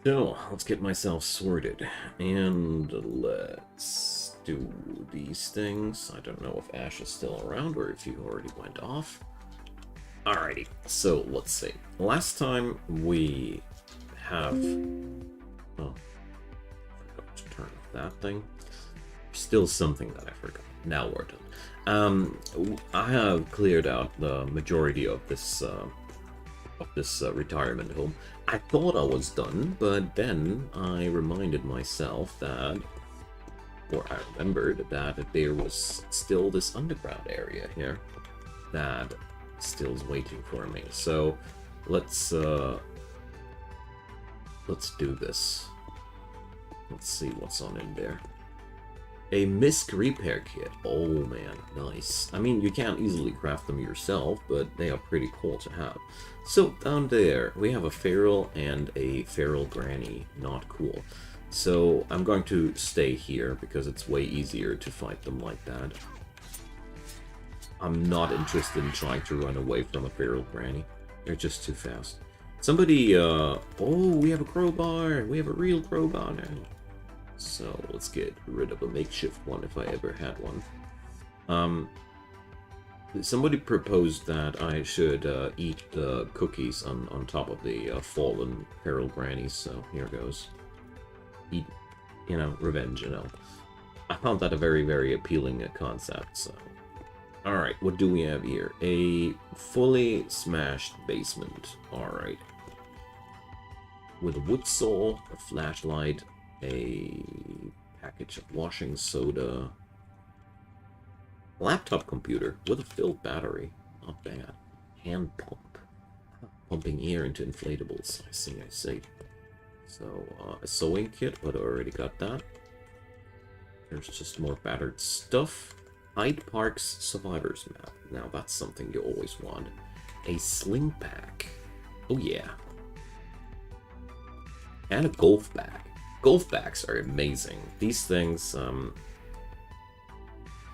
So, let's get myself sorted. And let's do these things. I don't know if Ash is still around or if he already went off. Alrighty, so let's see. Last time we have... Oh, I forgot to turn off that thing. Still something that I forgot. Now we're done. I have cleared out the majority of this retirement home. I thought I was done, but then I reminded myself that, or I remembered that there was still this underground area here that still is waiting for me. So let's do this. Let's see what's on in there. A misc repair kit. Oh man, nice. I mean, you can't easily craft them yourself, but they are pretty cool to have. So down there, we have a feral and a feral granny. Not cool. So I'm going to stay here because it's way easier to fight them like that. I'm not interested in trying to run away from a feral granny. They're just too fast. Somebody, oh, we have a crowbar. We have a real crowbar now. So let's get rid of a makeshift one if I ever had one. Somebody proposed that I should eat the cookies on top of the fallen feral grannies, so here goes. Eat, you know, revenge, you know. I found that a very, very appealing concept, so... Alright, what do we have here? A fully smashed basement. Alright. With a wood saw, a flashlight, a package of washing soda, laptop computer with a filled battery. Not bad. Hand pump. Pumping air into inflatables. I see, I see. So, a sewing kit, but I already got that. There's just more battered stuff. Hyde Park's Survivor's Map. Now, that's something you always want. A sling pack. Oh, yeah. And a golf bag. Golf bags are amazing. These things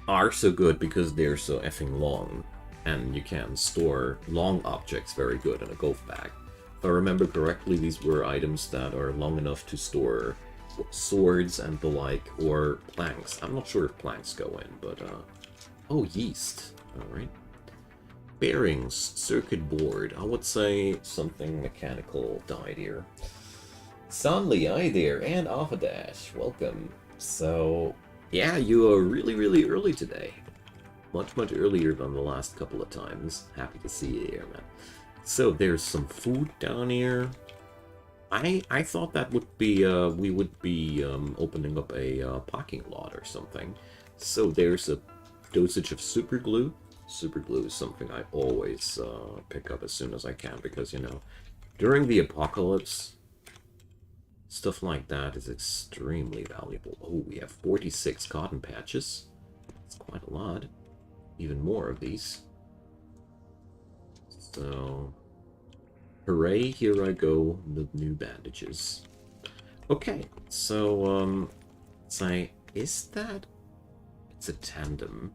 are so good because they're so effing long. And you can store long objects very good in a golf bag. If I remember correctly, these were items that are long enough to store swords and the like, or planks. I'm not sure if planks go in, but, oh, yeast. Alright. Bearings, circuit board. I would say something mechanical died here. Sonley, hi there, and Offadash, welcome. So, yeah, you are really, really early today. Much, much earlier than the last couple of times. Happy to see you here, man. So, there's some food down here. I thought that would be, we would be opening up a parking lot or something. So, there's a dosage of super glue. Super glue is something I always pick up as soon as I can because, you know, during the apocalypse, stuff like that is extremely valuable. Oh, we have 46 cotton patches. That's quite a lot. Even more of these. So, hooray, here I go with new bandages. Okay, so, say, is that... It's a tandem.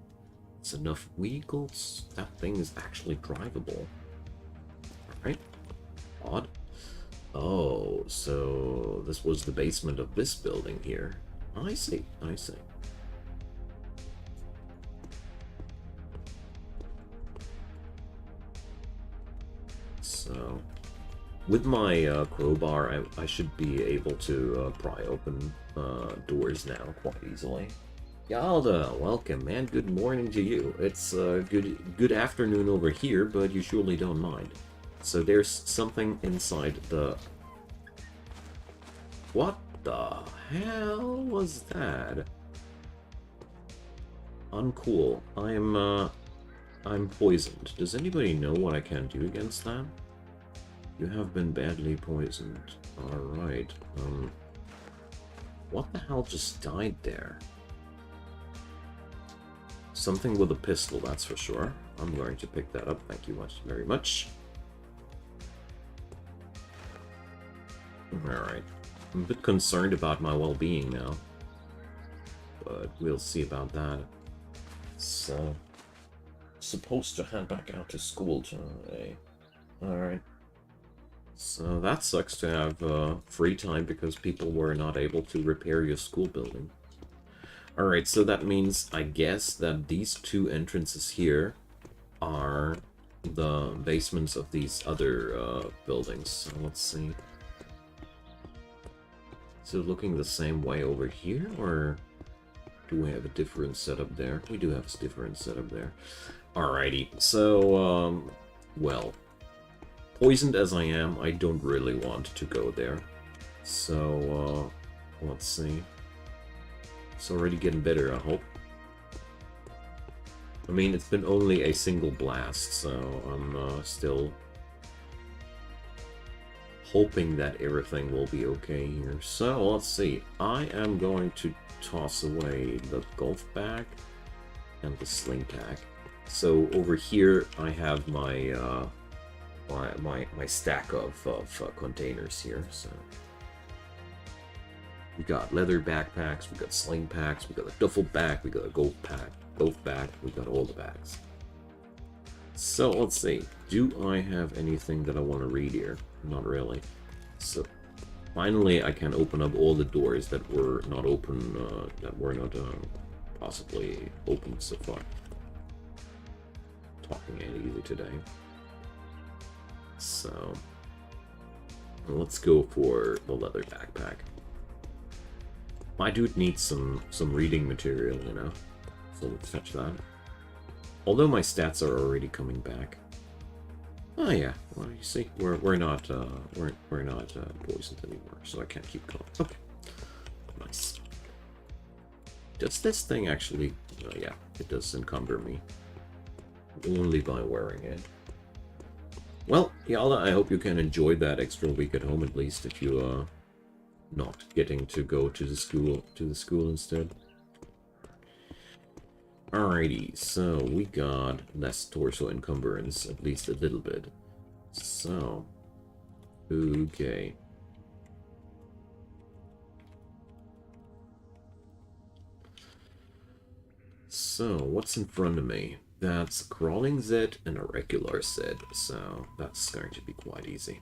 It's enough vehicles. That thing is actually drivable. Alright. Odd. Oh, so this was the basement of this building here. I see, I see. So, with my crowbar, I should be able to pry open doors now quite easily. Yalda, welcome, man. Good morning to you. It's good afternoon over here, but you surely don't mind. So there's something inside the... What the hell was that? Uncool. I'm poisoned. Does anybody know what I can do against that? You have been badly poisoned. Alright. What the hell just died there? Something with a pistol, that's for sure. I'm going to pick that up. Thank you very much. Alright. I'm a bit concerned about my well-being now. But we'll see about that. So, supposed to head back out to school today. Alright. So that sucks to have free time because people were not able to repair your school building. Alright, so that means, I guess, that these two entrances here are the basements of these other buildings. So let's see. Is it looking the same way over here, or do we have a different setup there? We do have a different setup there. Alrighty, so, well, poisoned as I am, I don't really want to go there. So, let's see. It's already getting better, I hope. I mean, it's been only a single blast, so I'm still hoping that everything will be okay here. So, let's see. I am going to toss away the golf bag and the sling tack. So, over here, I have my my stack of containers here. So, we got leather backpacks, we got sling packs, we got a duffel bag, we got a golf bag, we got all the bags. So let's see, do I have anything that I want to read here? Not really. So finally I can open up all the doors that were not open, possibly open so far. Talking ain't easy today. So let's go for the leather backpack. My dude needs some reading material, you know. So let's fetch that. Although my stats are already coming back. Oh yeah, well you see, we're not poisoned anymore, so I can't keep going. Okay, nice. Does this thing actually? Yeah, it does encumber me. Only by wearing it. Well, Yalda, I hope you can enjoy that extra week at home at least if you not getting to go to the school instead. Alrighty, so we got less torso encumbrance, at least a little bit. So, okay. So, what's in front of me? That's a crawling Zed and a regular Zed, so that's going to be quite easy.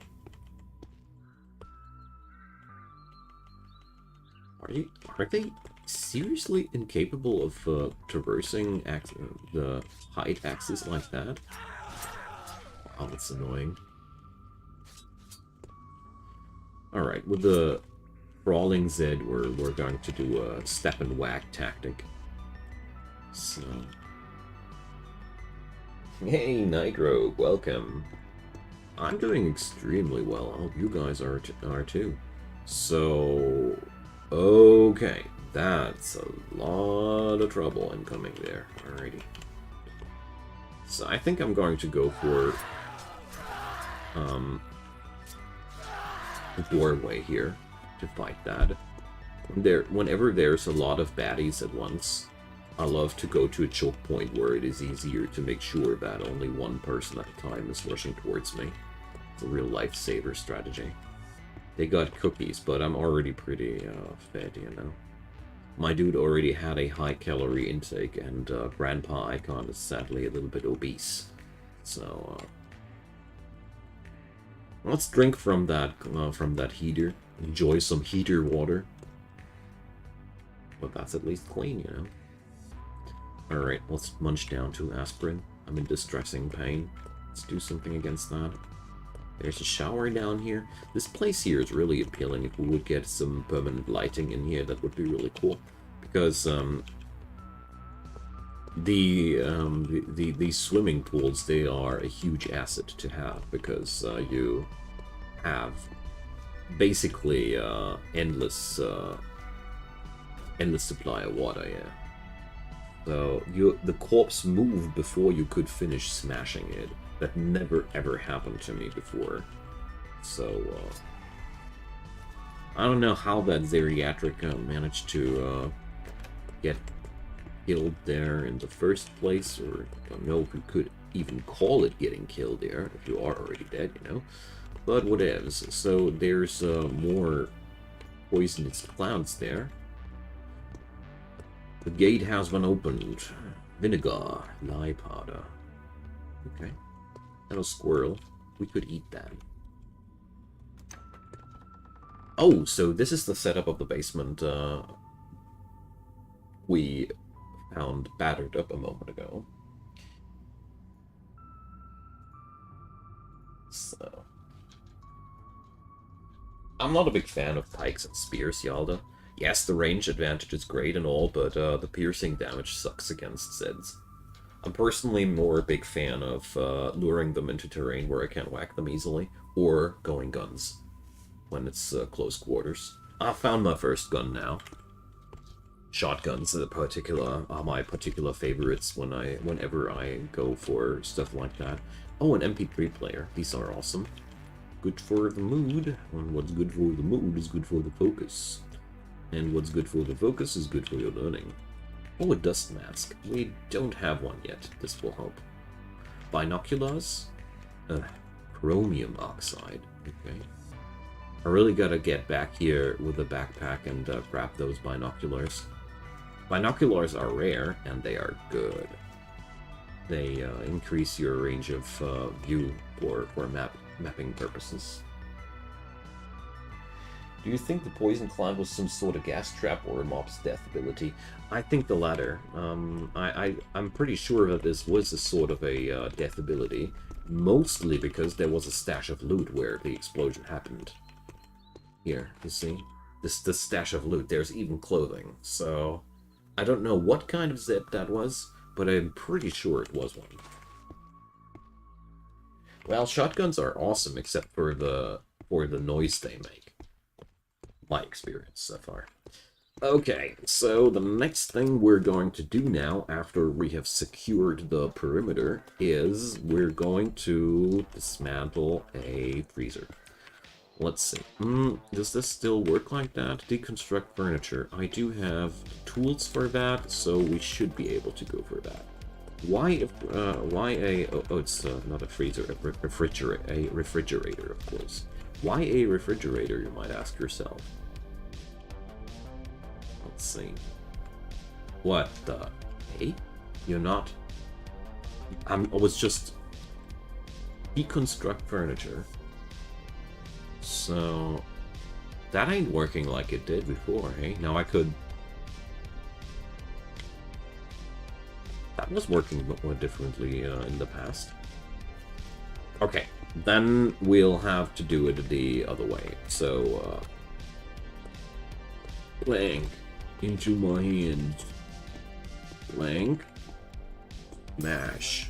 Are they seriously incapable of traversing the height axis like that? Oh, that's annoying. Alright, with the crawling Zed, we're going to do a step and whack tactic. So... Hey, Night Rogue, welcome. I'm doing extremely well. I hope you guys are too. So... Okay, that's a lot of trouble incoming there. Alrighty. So I think I'm going to go for the doorway here to fight that. Whenever there's a lot of baddies at once, I love to go to a choke point where it is easier to make sure that only one person at a time is rushing towards me. It's a real lifesaver strategy. They got cookies, but I'm already pretty fed, you know. My dude already had a high calorie intake, and Grandpa Icon is sadly a little bit obese. So let's drink from that heater. Enjoy some heater water. But that's at least clean, you know. Alright, let's munch down to aspirin. I'm in distressing pain. Let's do something against that. There's a shower down here. This place here is really appealing. If we would get some permanent lighting in here, that would be really cool. Because these swimming pools, they are a huge asset to have, because you have basically endless supply of water. Yeah. So the corpse moved before you could finish smashing it. That never ever happened to me before. So I don't know how that Zeriatric managed to get killed there in the first place, or I don't know if we could even call it getting killed there if you are already dead, you know. But whatevs. So there's more poisonous clouds there. The gate has been opened. Vinegar, lye powder. Okay. Hello, squirrel. We could eat that. Oh, so this is the setup of the basement we found battered up a moment ago. So... I'm not a big fan of pikes and spears, Yalda. Yes, the range advantage is great and all, but the piercing damage sucks against Zeds. I'm personally more a big fan of luring them into terrain where I can't whack them easily, or going guns when it's close quarters. I found my first gun now. Shotguns are my particular favorites whenever I go for stuff like that. Oh, an MP3 player. These are awesome. Good for the mood, and what's good for the mood is good for the focus. And what's good for the focus is good for your learning. Oh, a dust mask. We don't have one yet. This will help. Binoculars? Chromium oxide. Okay. I really gotta get back here with a backpack and grab those binoculars. Binoculars are rare, and they are good. They increase your range of view for mapping purposes. Do you think the poison cloud was some sort of gas trap or a mob's death ability? I think the latter. I'm pretty sure that this was a sort of a death ability, mostly because there was a stash of loot where the explosion happened. Here, you see? This stash of loot, there's even clothing, so... I don't know what kind of zip that was, but I'm pretty sure it was one. Well, shotguns are awesome, except for the noise they make. My experience so far. Okay, so the next thing we're going to do now, after we have secured the perimeter, is we're going to dismantle a freezer. Let's see. Does this still work like that? Deconstruct furniture. I do have tools for that, so we should be able to go for that. Why a... Oh, it's not a freezer, a refrigerator, of course. Why a refrigerator, you might ask yourself. Let's see. What the... Hey? You're not... I was just... Deconstruct furniture. So... That ain't working like it did before, hey? Now I could... That was working more differently in the past. Okay, then we'll have to do it the other way. So, blank into my hands. Blank. Mash.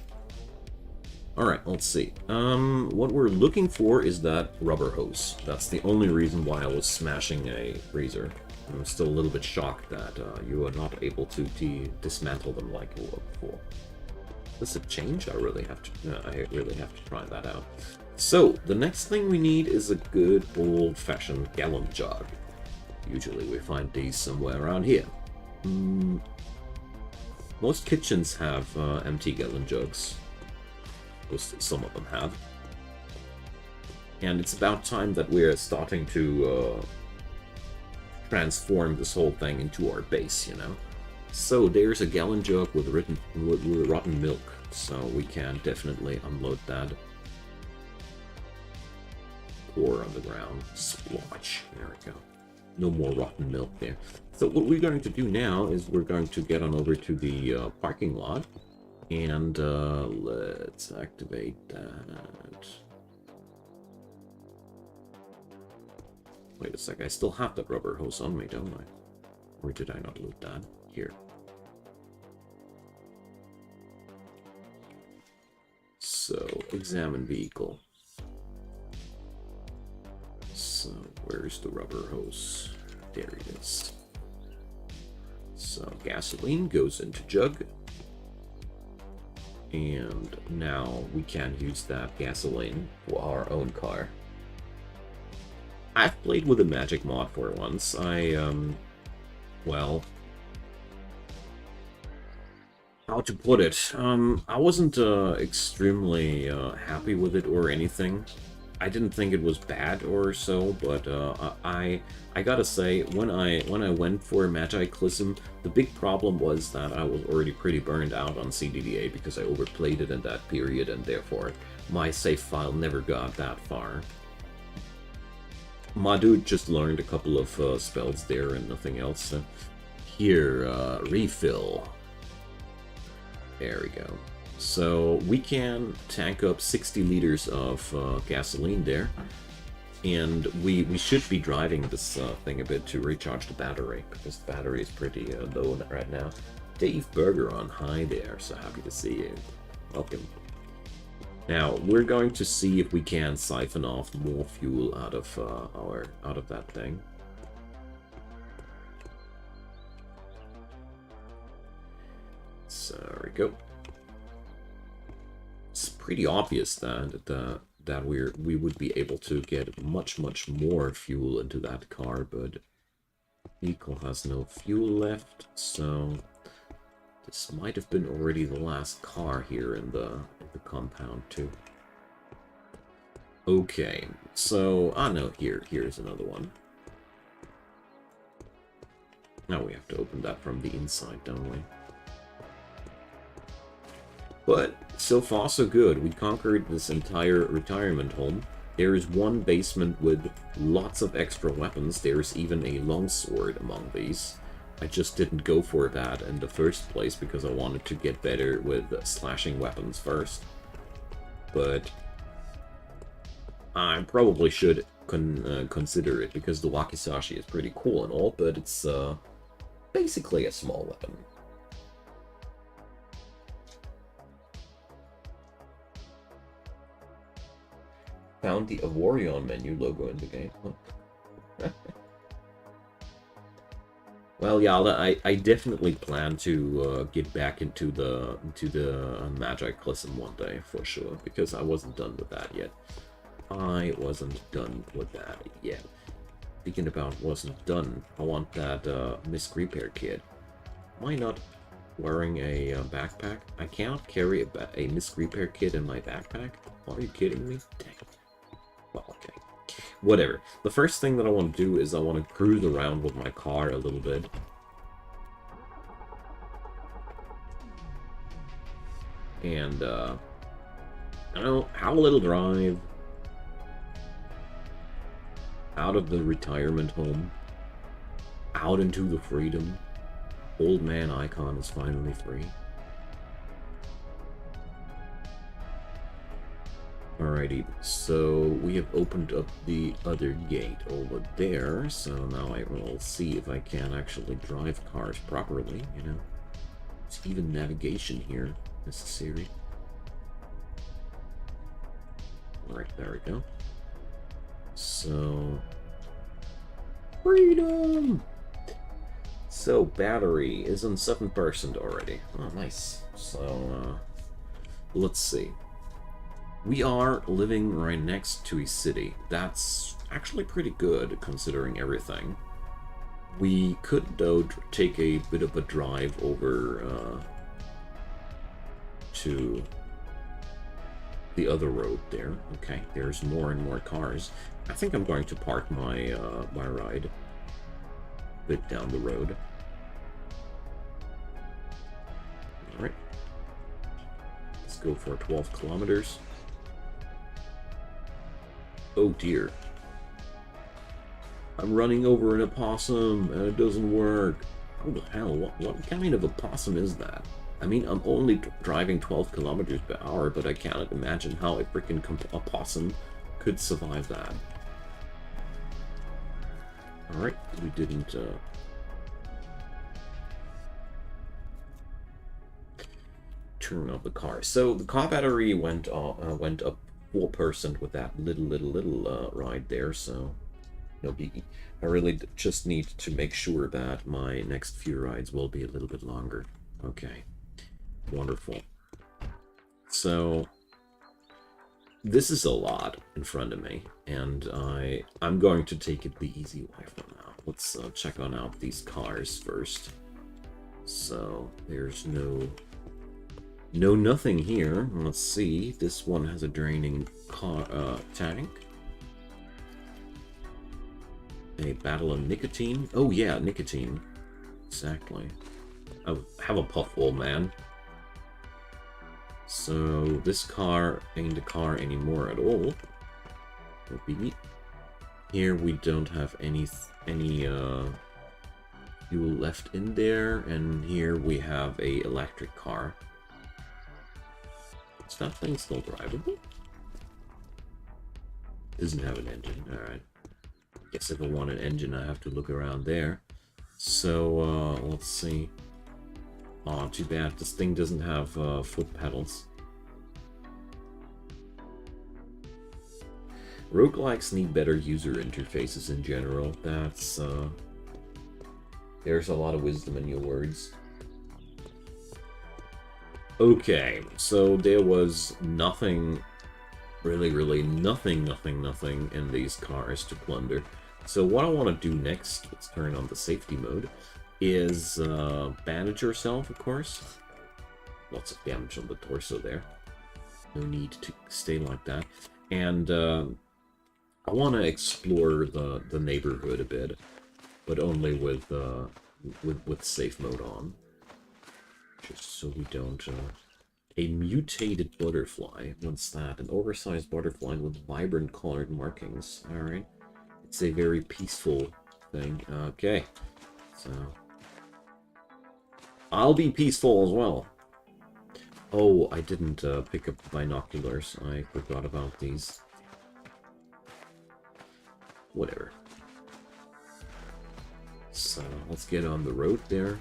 Alright, let's see. What we're looking for is that rubber hose. That's the only reason why I was smashing a freezer. I'm still a little bit shocked that you are not able to dismantle them like you were before. Does it change? I really have to try that out. So, the next thing we need is a good old-fashioned gallon jug. Usually we find these somewhere around here. Most kitchens have empty gallon jugs. Some of them have. And it's about time that we're starting to transform this whole thing into our base, you know? So there's a gallon jug with rotten milk, so we can definitely unload that. Pour on the ground. Splotch. There we go. No more rotten milk there. So what we're going to do now is we're going to get on over to the parking lot. And let's activate that. Wait a sec, I still have that rubber hose on me, don't I? Or did I not loot that? Here. So, examine vehicle. So, where's the rubber hose? There it is. So, gasoline goes into jug. And now we can use that gasoline for our own car. I've played with a magic mod for once. Well, how to put it? I wasn't extremely happy with it or anything. I didn't think it was bad or so, but I gotta say, when I went for Cataclysm, the big problem was that I was already pretty burned out on Cdda because I overplayed it in that period, and therefore my save file never got that far. My dude just learned a couple of spells there and nothing else. Here, refill. There we go. So we can tank up 60 liters of gasoline there, and we should be driving this thing a bit to recharge the battery, because the battery is pretty low right now. Dave Berger on hi there, so happy to see you. Welcome. Now we're going to see if we can siphon off more fuel out of that thing. So there we go. It's pretty obvious that we would be able to get much more fuel into that car, but vehicle has no fuel left, so this might have been already the last car here in the compound too. Okay, so no, here's another one. Now we have to open that from the inside, don't we? But so far so good. We conquered this entire retirement home. There is one basement with lots of extra weapons. There's even a longsword among these. I just didn't go for that in the first place because I wanted to get better with slashing weapons first. But I probably should consider it, because the wakizashi is pretty cool and all, but it's basically a small weapon. Found the Avorion menu logo in the game. Well, yeah, I definitely plan to get back into the Cataclysm one day for sure, because I wasn't done with that yet. I wasn't done with that yet. Speaking about wasn't done, I want that Misc Repair kit. Am I not wearing a backpack? I cannot carry a Misc Repair kit in my backpack? Are you kidding me? Dang. Well, okay. Whatever. The first thing that I want to do is I want to cruise around with my car a little bit. And, I don't know, have a little drive out of the retirement home, out into the freedom. Old man Icon is finally free. Alrighty, so we have opened up the other gate over there, so now I will see if I can actually drive cars properly, you know. There's even navigation here necessary. Alright, there we go. So, freedom! So, battery is on 7% already. Oh, nice. So, let's see. We are living right next to a city. That's actually pretty good, considering everything. We could, though, take a bit of a drive over to the other road there. Okay, there's more and more cars. I think I'm going to park my my ride a bit down the road. All right, let's go for 12 kilometers. Oh dear. I'm running over an opossum and it doesn't work. How the hell? What kind of opossum is that? I mean, I'm only driving 12 kilometers per hour, but I cannot imagine how a freaking opossum could survive that. Alright, we didn't turn off the car. So the car battery went up 4% with that little ride there, so no biggie. I really just need to make sure that my next few rides will be a little bit longer. Okay, wonderful. So this is a lot in front of me, and I'm going to take it the easy way for now. Let's check on out these cars first. So there's nothing here. Let's see. This one has a draining car tank. A battle on nicotine? Oh yeah, nicotine. Exactly. I have a puffball, man. So this car ain't a car anymore at all. Maybe. Here we don't have any fuel left in there, and here we have a electric car. Is that thing still drivable? Doesn't have an engine. Alright. Guess if I want an engine, I have to look around there. So, let's see. Oh, too bad. This thing doesn't have foot pedals. Roguelikes need better user interfaces in general. That's, there's a lot of wisdom in your words. Okay, so there was nothing, really nothing in these cars to plunder. So what I want to do next, let's turn on the safety mode, is bandage yourself, of course. Lots of damage on the torso there. No need to stay like that. And I want to explore the neighborhood a bit, but only with safe mode on. Just so we don't... A mutated butterfly. What's that? An oversized butterfly with vibrant colored markings. Alright. It's a very peaceful thing. Okay. So... I'll be peaceful as well. Oh, I didn't pick up binoculars. I forgot about these. Whatever. So, let's get on the road there.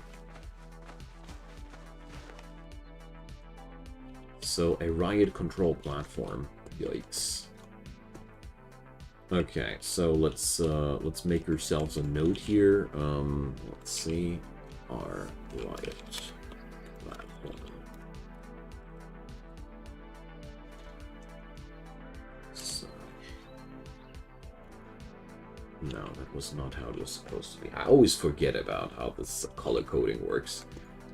So, a riot control platform. Yikes. Okay, so let's make ourselves a note here. Let's see. Our riot platform. So, no, that was not how it was supposed to be. I always forget about how this color coding works.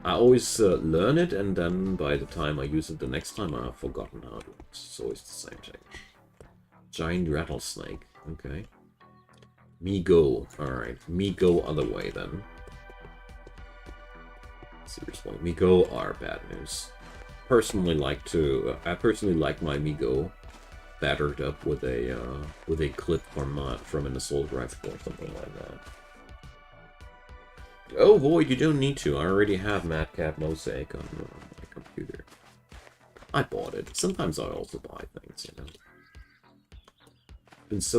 I always learn it, and then by the time I use it the next time, I've forgotten how it works. It's always the same thing. Giant rattlesnake. Okay. Me go. Alright. Me go other way, then. Seriously. Me go are bad news. I personally like my Migo battered up with a clip from an assault rifle or something like that. Oh, Void, you don't need to. I already have Madcap Mosaic on my computer. I bought it. Sometimes I also buy things, you know. It's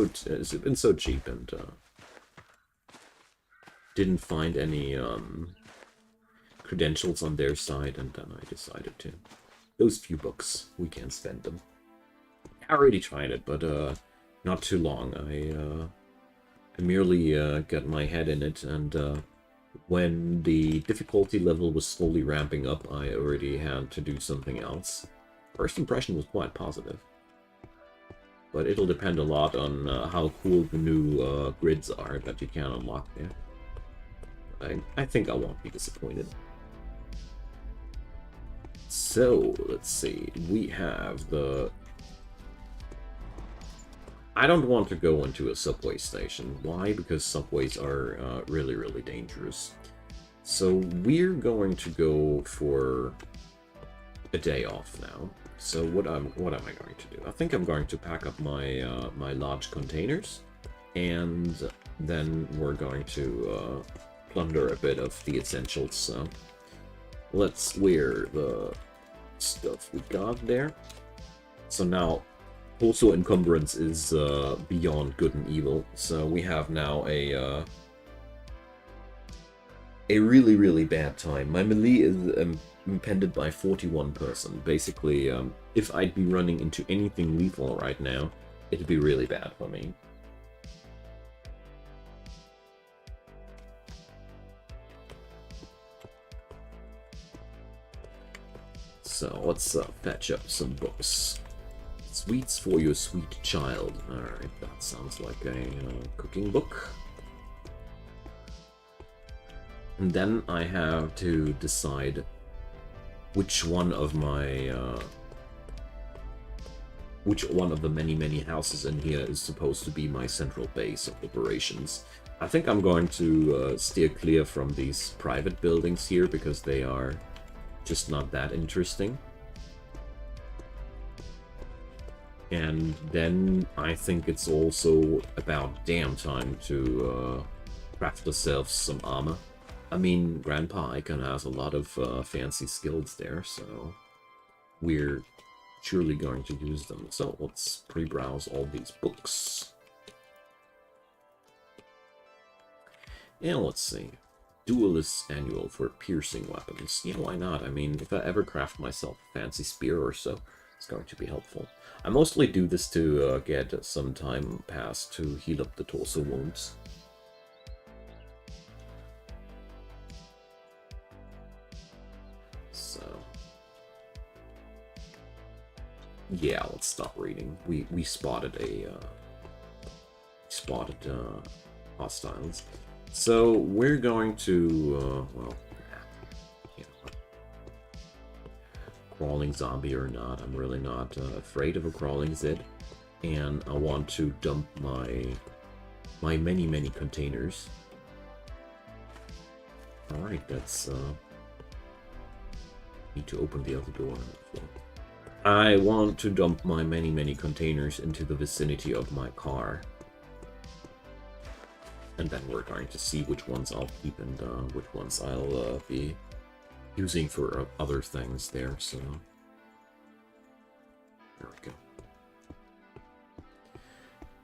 been so cheap, and didn't find any credentials on their side, and then I decided to. Those few bucks, we can't spend them. I already tried it, but not too long. I merely got my head in it, and when the difficulty level was slowly ramping up, I already had to do something else. First impression was quite positive. But it'll depend a lot on how cool the new grids are that you can unlock there. I think I won't be disappointed. So, let's see. We have the... I don't want to go into a subway station. Why? Because subways are really dangerous. So we're going to go for a day off now. So what am I going to do? I think I'm going to pack up my my large containers, and then we're going to plunder a bit of the essentials. So let's wear the stuff we got there. So now, also encumbrance is beyond good and evil. So we have now a really bad time. My melee is impended by 41%. Basically, if I'd be running into anything lethal right now, it'd be really bad for me. So let's fetch up some books. Sweets for your sweet child. Alright, that sounds like a cooking book. And then I have to decide which one of my which one of the many houses in here is supposed to be my central base of operations. I think I'm going to steer clear from these private buildings here because they are just not that interesting. And then I think it's also about damn time to craft ourselves some armor. I mean, Grandpa Icon has a lot of fancy skills there, so we're surely going to use them. So let's pre-browse all these books. And let's see. Duelist Annual for piercing weapons. Yeah, why not? I mean, if I ever craft myself a fancy spear or so, it's going to be helpful. I mostly do this to get some time pass to heal up the torso wounds. So... yeah, let's stop reading. We spotted hostiles. So we're going to well, you know, crawling zombie or not, I'm really not afraid of a crawling Zed, and I want to dump my many containers. All right, that's need to open the other door. I want to dump my many containers into the vicinity of my car. And then we're going to see which ones I'll keep and which ones I'll be using for other things there, so... there we go.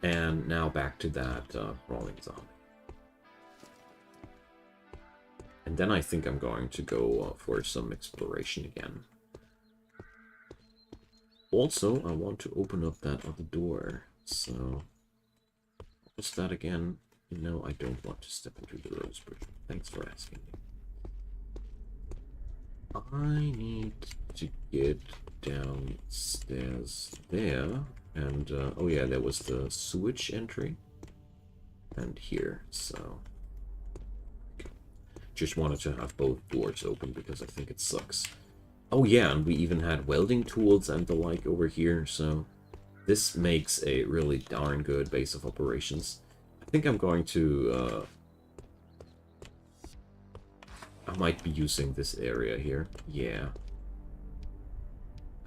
And now back to that crawling zombie. And then I think I'm going to go for some exploration again. Also, I want to open up that other door, so... what's that again? No, I don't want to step into the rose bridge. Thanks for asking me. I need to get downstairs there. And, oh yeah, there was the sewage entry. And here, so... just wanted to have both doors open because I think it sucks. Oh yeah, and we even had welding tools and the like over here, so... this makes a really darn good base of operations. I think I'm going to, I might be using this area here. Yeah.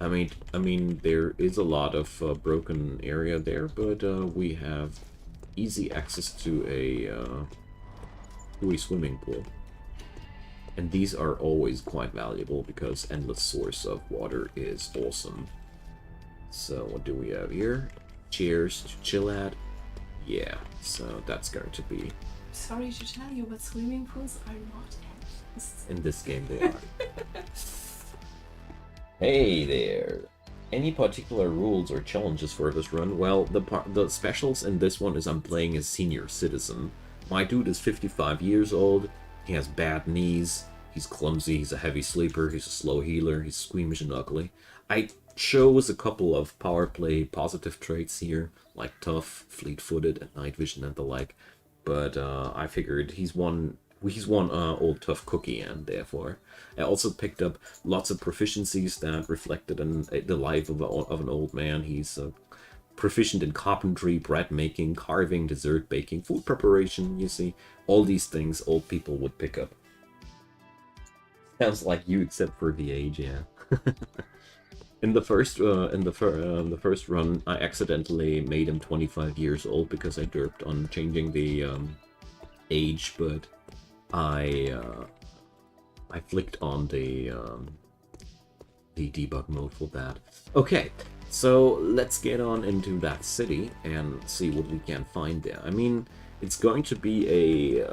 I mean, there is a lot of broken area there, but we have easy access to a swimming pool. And these are always quite valuable because endless source of water is awesome. So what do we have here? Chairs to chill at. Yeah, so that's going to be... sorry to tell you, but swimming pools are not endless. in this game they are. Hey there! Any particular rules or challenges for this run? Well, the specials in this one is I'm playing as senior citizen. My dude is 55 years old, he has bad knees, he's clumsy, he's a heavy sleeper, he's a slow healer, he's squeamish and ugly. I chose a couple of power play positive traits here, like tough, fleet-footed, and night vision and the like. But I figured he's one old tough cookie, and therefore I also picked up lots of proficiencies that reflected in the life of an old man. He's proficient in carpentry, bread making, carving, dessert baking, food preparation. You see, all these things old people would pick up. Sounds like you, except for the age, yeah. In the first run, I accidentally made him 25 years old because I derped on changing the age, but I flicked on the debug mode for that. Okay, so let's get on into that city and see what we can find there. I mean, it's going to be a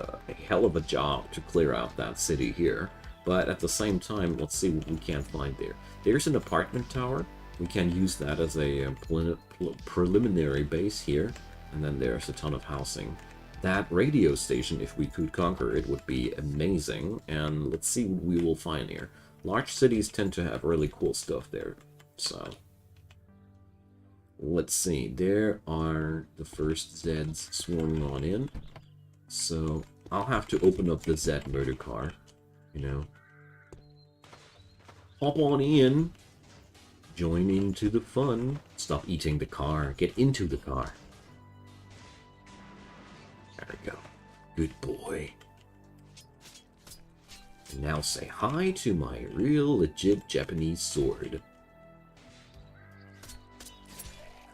hell of a job to clear out that city here. But at the same time, let's see what we can find there. There's an apartment tower. We can use that as a preliminary base here. And then there's a ton of housing. That radio station, if we could conquer it, would be amazing. And let's see what we will find here. Large cities tend to have really cool stuff there. So, let's see. There are the first Zeds swarming on in. So, I'll have to open up the Zed murder car. You know, hop on in, join into the fun. Stop eating the car, get into the car. There we go. Good boy. Now say hi to my real legit Japanese sword.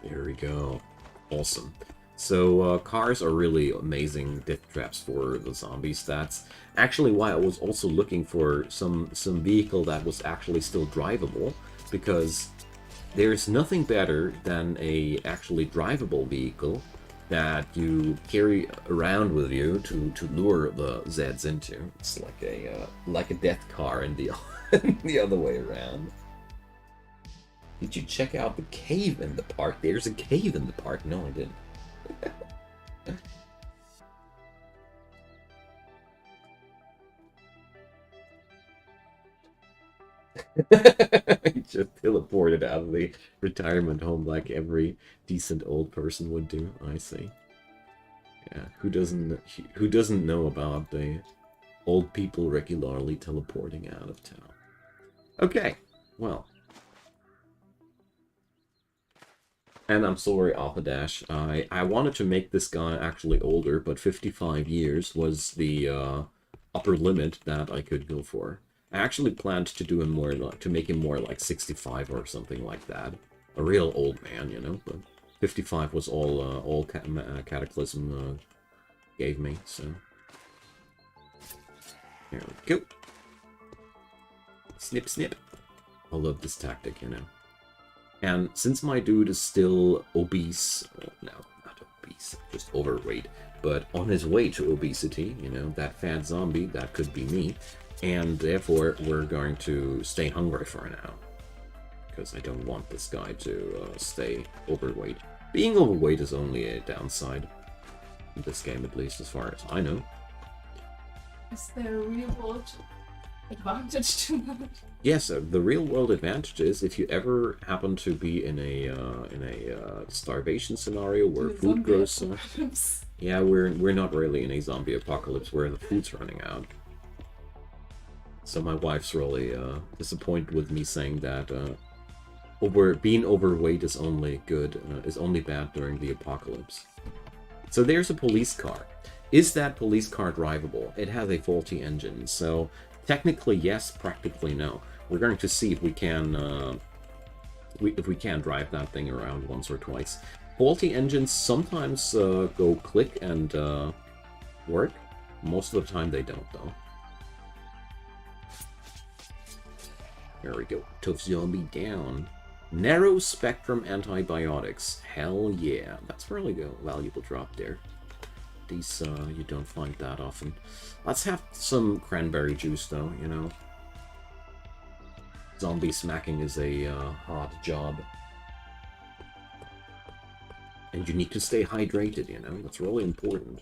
There we go. Awesome. So cars are really amazing death traps for the zombie stats. Actually, why I was also looking for some vehicle that was actually still drivable, because there's nothing better than a actually drivable vehicle that you carry around with you to lure the Zeds into. It's like a death car in the the other way around. Did you check out the cave in the park? There's a cave in the park. No, I didn't. He just teleported out of the retirement home like every decent old person would do. I see. Yeah, who doesn't know about the old people regularly teleporting out of town? Okay, well. And I'm sorry, Alpha Dash. I wanted to make this guy actually older, but 55 years was the upper limit that I could go for. I actually planned to do him more to make him more like 65 or something like that. A real old man, you know. But 55 was all Cataclysm gave me. So there we go. Snip, snip. I love this tactic, you know. And since my dude is still obese, no, not obese, just overweight, but on his way to obesity, you know, that fat zombie, that could be me, and therefore we're going to stay hungry for now, because I don't want this guy to stay overweight. Being overweight is only a downside, in this game at least, as far as I know. Is there a real world advantage to that? Yes, the real world advantage is if you ever happen to be in a starvation scenario where food grows. Yeah, we're not really in a zombie apocalypse where the food's running out. So my wife's really disappointed with me saying that being overweight is only good, is only bad during the apocalypse. So there's a police car. Is that police car drivable? It has a faulty engine, so technically yes, practically no. We're going to see if we can drive that thing around once or twice. Faulty engines sometimes go click and work. Most of the time they don't, though. There we go. Tough zombie down. Narrow spectrum antibiotics. Hell yeah. That's really a valuable drop there. These, you don't find that often. Let's have some cranberry juice, though, you know. Zombie smacking is a hard job. And you need to stay hydrated, you know? That's really important.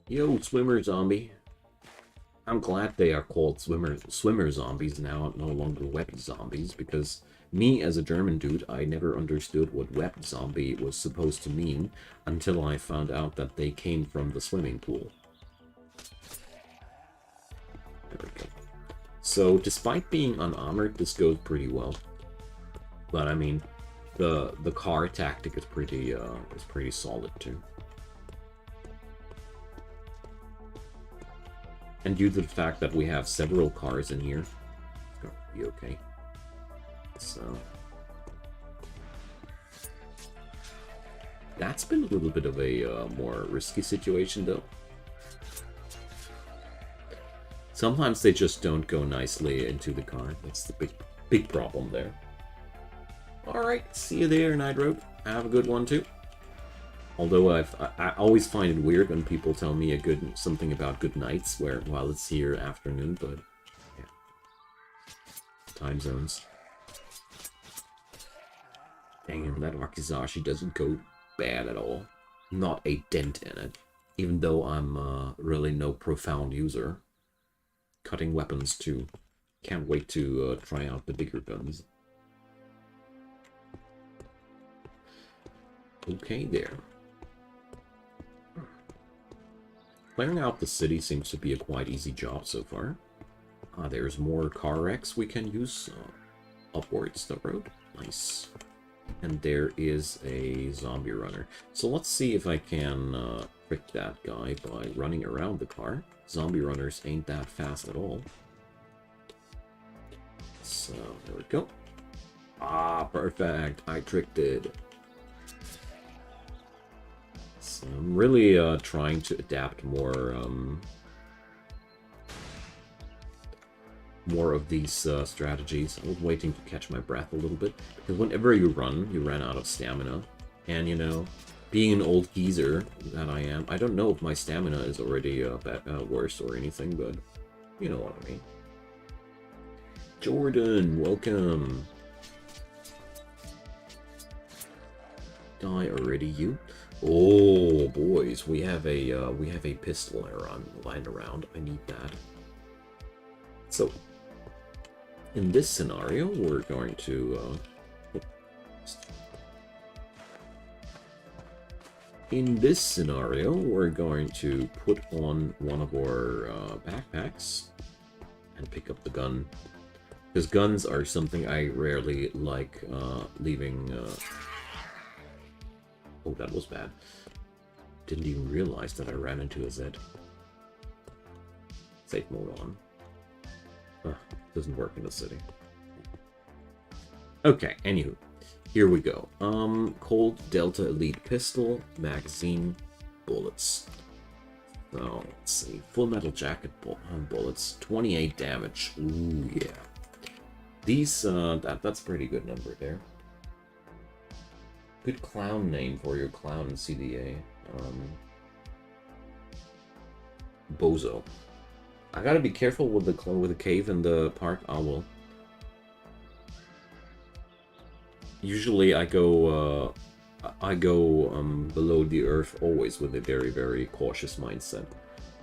Yo, swimmer zombie. I'm glad they are called swimmer zombies now, no longer web zombies, because me as a German dude, I never understood what web zombie was supposed to mean until I found out that they came from the swimming pool. There we go. So, despite being unarmored, this goes pretty well. But I mean, the car tactic is pretty solid too. And due to the fact that we have several cars in here, it's going to be okay. So that's been a little bit of a more risky situation, though. Sometimes they just don't go nicely into the car. That's the big problem there. Alright, see you there, Night Road. Have a good one, too. Although I always find it weird when people tell me something about good nights while it's here afternoon, but yeah. Time zones. Dang, that Wakizashi doesn't go bad at all. Not a dent in it. Even though I'm really no profound user. Cutting weapons too. Can't wait to try out the bigger guns. Okay there. Clearing out the city seems to be a quite easy job so far. There's more car wrecks we can use upwards the road. Nice. And there is a zombie runner. So let's see if I can trick that guy by running around the car. Zombie runners ain't that fast at all. So, there we go. Ah, perfect. I tricked it. So I'm really trying to adapt more of these strategies. I was waiting to catch my breath a little bit, because whenever you ran out of stamina. And, you know, being an old geezer that I am, I don't know if my stamina is already worse or anything, but you know what I mean. Jordan, welcome. Die already, you? Oh, boys, we have a pistol lying around. I need that. So, in this scenario, we're going to put on one of our backpacks and pick up the gun. Because guns are something I rarely like leaving. Oh, that was bad. Didn't even realize that I ran into a Z. Safe mode on. Doesn't work in the city. Okay, anywho. Here we go. Colt Delta Elite Pistol, magazine, bullets. So, let's see. Full metal jacket bullets, 28 damage. Ooh, yeah. These, that's a pretty good number there. Good clown name for your clown in Cdda. Bozo. I gotta be careful with the cave in the park. I will. Usually I go below the earth always with a very, very cautious mindset.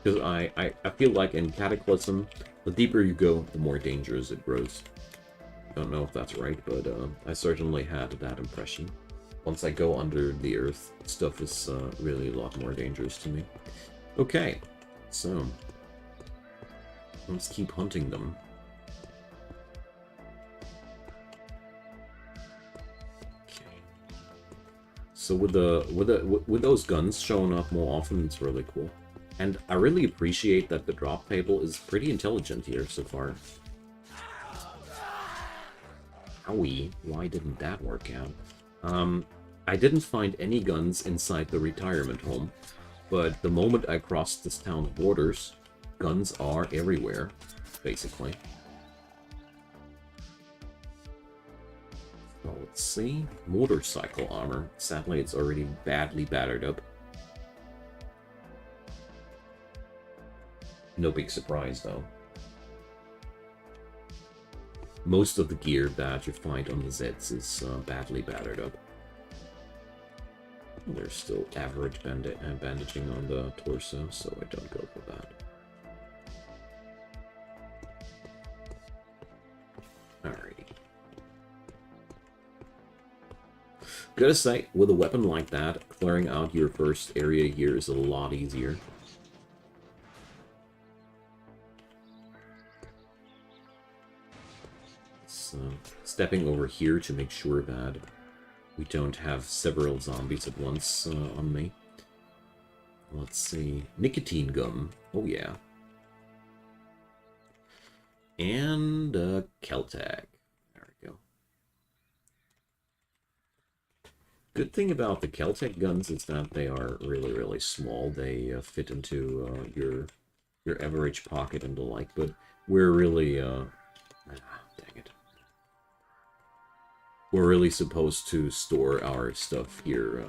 Because I feel like in Cataclysm, the deeper you go, the more dangerous it grows. Don't know if that's right, but I certainly had that impression. Once I go under the earth, stuff is really a lot more dangerous to me. Okay, so let's keep hunting them. Okay. So with those guns showing up more often, it's really cool. And I really appreciate that the drop table is pretty intelligent here so far. Owie, why didn't that work out? I didn't find any guns inside the retirement home, but the moment I crossed this town's borders, guns are everywhere, basically. So let's see. Motorcycle armor. Sadly, it's already badly battered up. No big surprise, though. Most of the gear that you find on the Zeds is badly battered up. There's still average bandaging on the torso, so I don't go for that. Alrighty. Gotta say, with a weapon like that, clearing out your first area here is a lot easier. So, stepping over here to make sure that we don't have several zombies at once on me. Let's see. Nicotine gum. Oh, yeah. And Keltec. There we go. Good thing about the Keltec guns is that they are really, really small. They fit into your average pocket and the like, but we're really... dang it. We're really supposed to store our stuff here.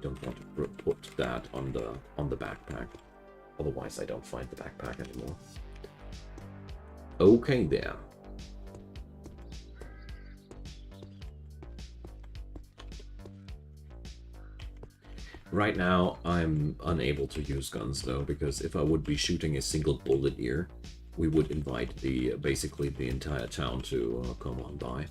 Don't want to put that on the backpack. Otherwise, I don't find the backpack anymore. Okay, then. Right now, I'm unable to use guns, though, because if I would be shooting a single bullet here, we would invite basically the entire town to come on by.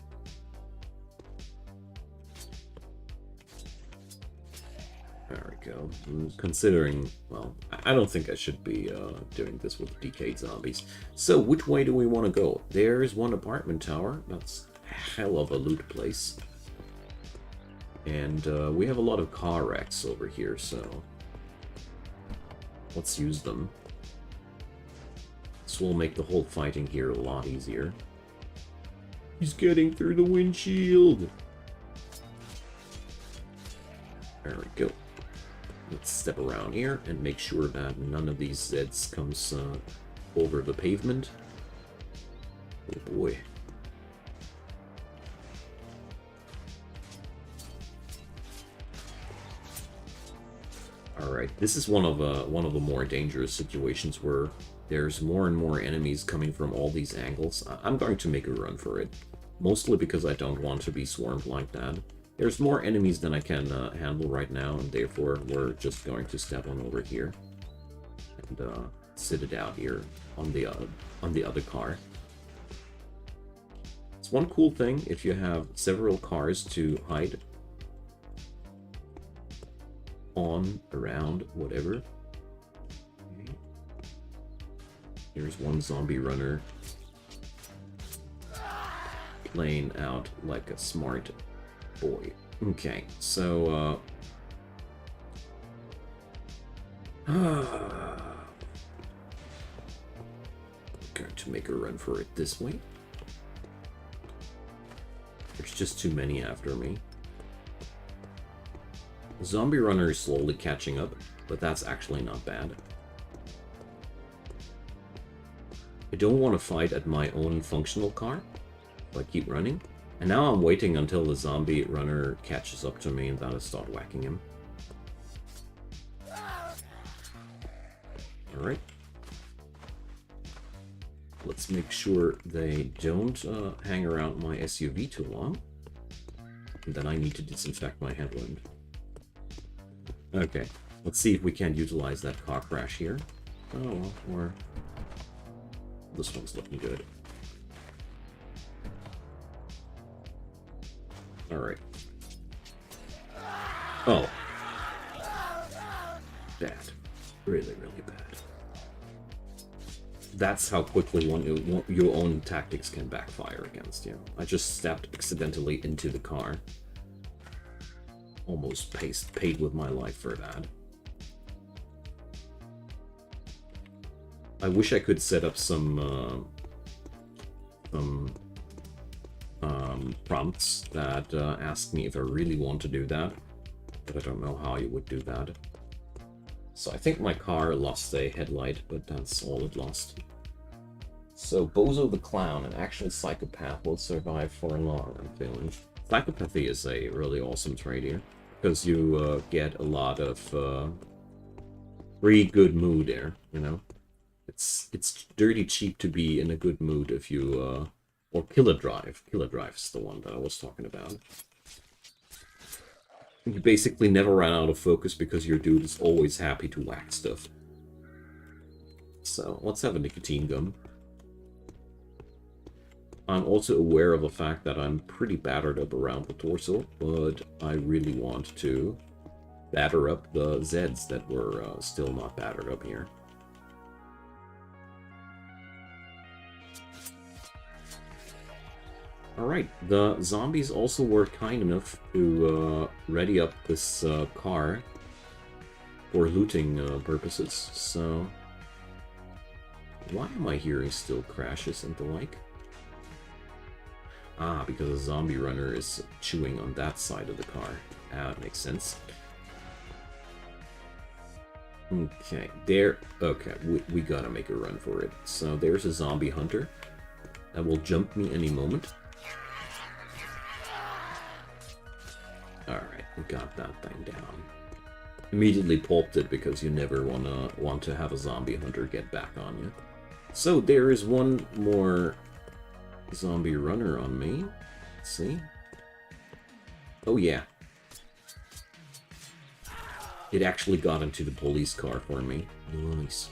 There we go. Considering, well, I don't think I should be doing this with decayed zombies. So, which way do we want to go? There's one apartment tower. Let's hell of a loot place. And we have a lot of car wrecks over here, so let's use them. This will make the whole fighting here a lot easier. He's getting through the windshield! There we go. Let's step around here and make sure that none of these Zeds comes over the pavement. Oh boy. Alright, this is one of the more dangerous situations where there's more and more enemies coming from all these angles. I'm going to make a run for it. Mostly because I don't want to be swarmed like that. There's more enemies than I can handle right now, and therefore we're just going to step on over here. And sit it out here on the other car. It's one cool thing if you have several cars to hide on, around, whatever. Okay. Here's one zombie runner playing out like a smart boy. Okay, so going to make a run for it this way. There's just too many after me. The zombie runner is slowly catching up, but that's actually not bad. I don't want to fight at my own functional car, so I keep running. And now I'm waiting until the zombie runner catches up to me and then I start whacking him. Alright. Let's make sure they don't hang around my SUV too long. And then I need to disinfect my headwind. Okay, let's see if we can utilize that car crash here. Oh, or... this one's looking good. Alright. Oh. Bad. Really, really bad. That's how quickly your own tactics can backfire against you. I just stepped accidentally into the car. Almost paid with my life for that. I wish I could set up some prompts that ask me if I really want to do that, but I don't know how you would do that. So I think my car lost a headlight, but that's all it lost. So Bozo the Clown, an actual psychopath, will survive for long, I'm feeling. Psychopathy is a really awesome trait here, because you get a lot of free good mood there, you know? It's dirty cheap to be in a good mood if you, or Killer Drive. Killer Drive is the one that I was talking about. You basically never run out of focus because your dude is always happy to whack stuff. So, let's have a nicotine gum. I'm also aware of the fact that I'm pretty battered up around the torso, but I really want to batter up the Zeds that were still not battered up here. Alright, the zombies also were kind enough to ready up this car for looting purposes, so... Why am I hearing still crashes and the like? Ah, because a zombie runner is chewing on that side of the car. Ah, that makes sense. Okay, there... Okay, we gotta make a run for it. So there's a zombie hunter that will jump me any moment. Alright, we got that thing down. Immediately pulped it because you never want to have a zombie hunter get back on you. So there is one more zombie runner on me. Let's see. Oh yeah. It actually got into the police car for me. Nice.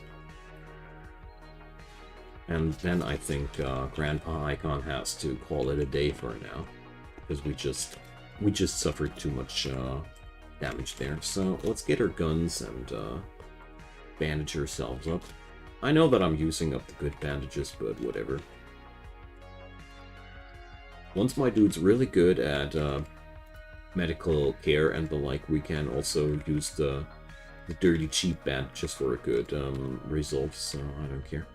And then I think Grandpa Icon has to call it a day for now. Because we just suffered too much damage there. So let's get our guns and bandage ourselves up. I know that I'm using up the good bandages, but whatever. Once my dude's really good at medical care and the like, we can also use the dirty cheap bandages for a good result, so I don't care.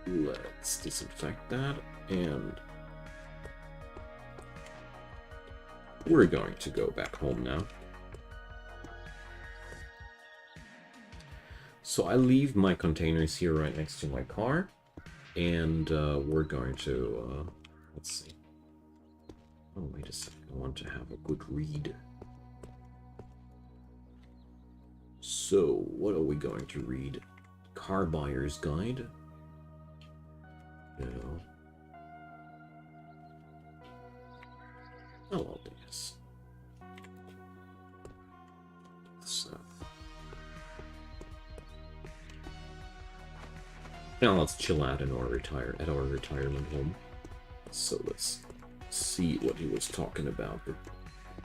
Let's disinfect that, and we're going to go back home now. So I leave my containers here right next to my car, and we're going to, let's see. Oh, wait a second, I want to have a good read. So, what are we going to read? Car Buyer's Guide? No. Oh, I'll do this. So. Now let's chill out in our retirement home. So let's see what he was talking about. I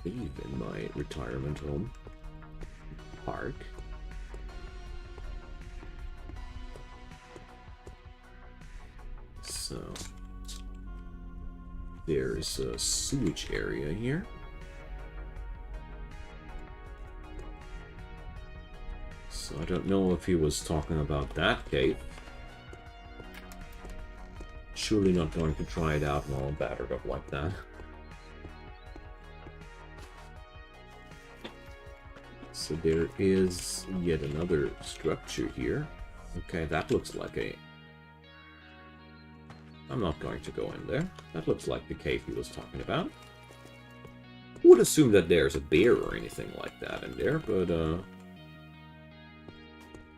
believe in my retirement home. Park. So there's a sewage area here. So I don't know if he was talking about that cave. Surely not going to try it out while I'm battered up like that. So there is yet another structure here. Okay, that looks like a... I'm not going to go in there. That looks like the cave he was talking about. Would assume that there's a bear or anything like that in there, but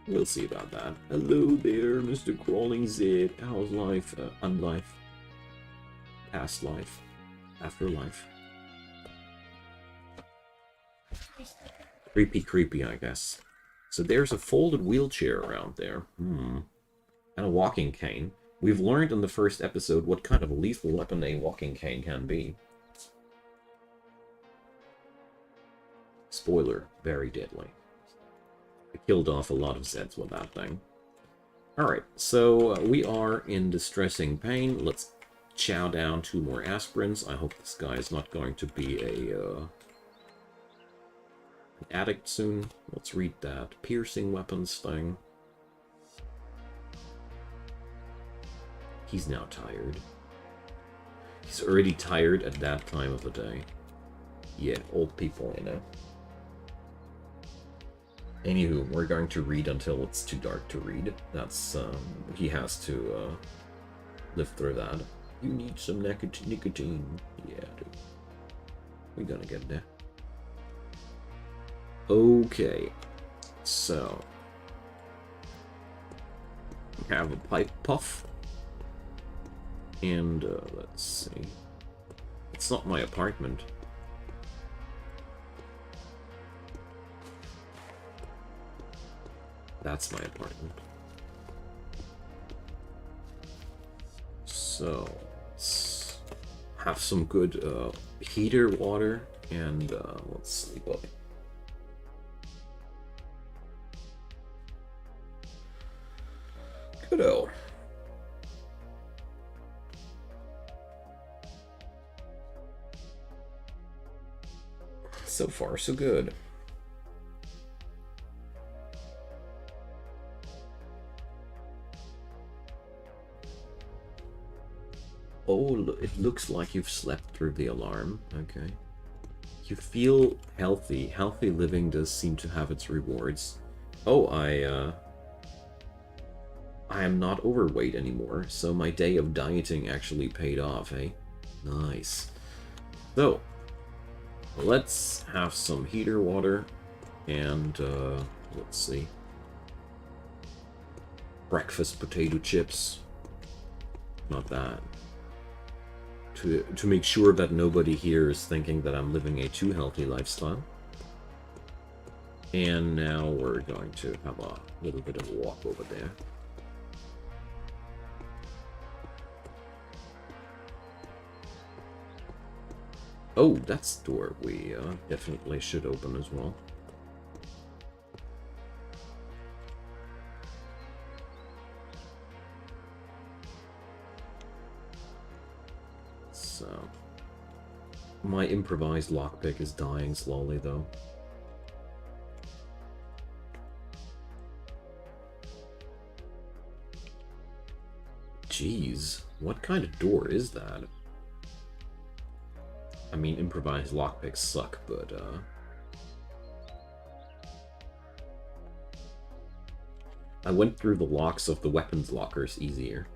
we'll see about that. Hello there, Mr. Crawling Zed. How's life? Unlife. Past life. Afterlife. Creepy, I guess. So there's a folded wheelchair around there. And a walking cane. We've learned in the first episode what kind of a lethal weapon a walking cane can be. Spoiler, very deadly. I killed off a lot of Zeds with that thing. Alright, so we are in distressing pain. Let's chow down 2 more aspirins. I hope this guy is not going to be an addict soon. Let's read that piercing weapons thing. He's now tired. He's already tired at that time of the day. Yeah, old people, you know. Anywho, we're going to read until it's too dark to read. That's, he has to, live through that. You need some nicotine. Yeah, dude. We're gonna get there. Okay. So. We have a pipe puff. And, let's see. It's not my apartment. That's my apartment. So, let's have some good heater water, and let's sleep up. Good-o. So far, so good. Oh, it looks like you've slept through the alarm. Okay. You feel healthy. Healthy living does seem to have its rewards. Oh, I am not overweight anymore, so my day of dieting actually paid off, eh? Nice. So, let's have some heater water, and, let's see. Breakfast potato chips. Not bad. To make sure that nobody here is thinking that I'm living a too healthy lifestyle. And now we're going to have a little bit of a walk over there. Oh, that's the door we definitely should open as well. so... My improvised lockpick is dying slowly, though. Jeez, what kind of door is that? I mean, improvised lockpicks suck, but, I went through the locks of the weapons lockers easier.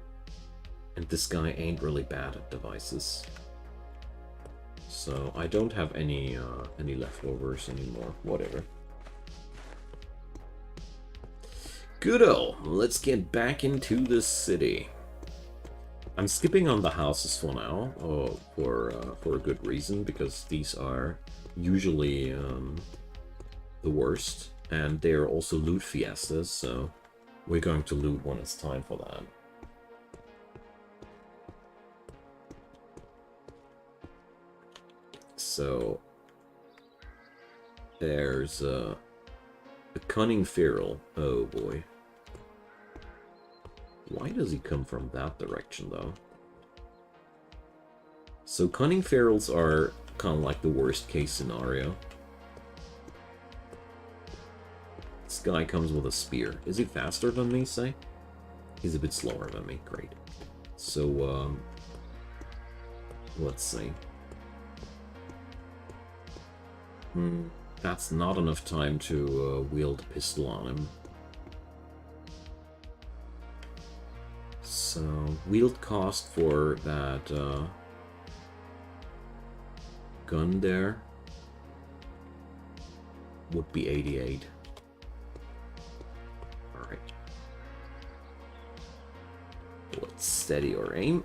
And this guy ain't really bad at devices. So, I don't have any leftovers anymore. Whatever. Good-o! Let's get back into the city. I'm skipping on the houses for now, for a good reason, because these are usually the worst, and they are also loot fiestas, so we're going to loot when it's time for that. So there's a cunning feral. Oh boy. Why does he come from that direction, though? So cunning ferals are kind of like the worst case scenario. This guy comes with a spear. Is he faster than me, say? He's a bit slower than me. Great. So, let's see. That's not enough time to wield a pistol on him. So, wield cost for that gun there would be 88. Alright. Let's steady our aim.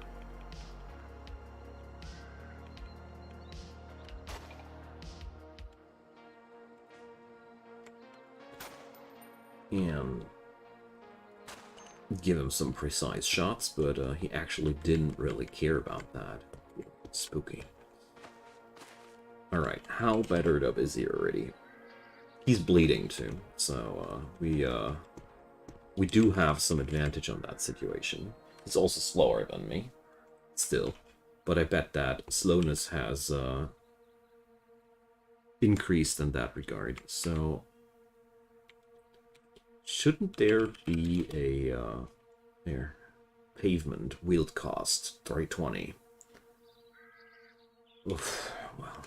And give him some precise shots, but he actually didn't really care about that. Spooky. Alright, how battered up is he already? He's bleeding too, so we do have some advantage on that situation. He's also slower than me, still, but I bet that slowness has increased in that regard, so... Shouldn't there be a, pavement, wield cost, 320. Oof, well.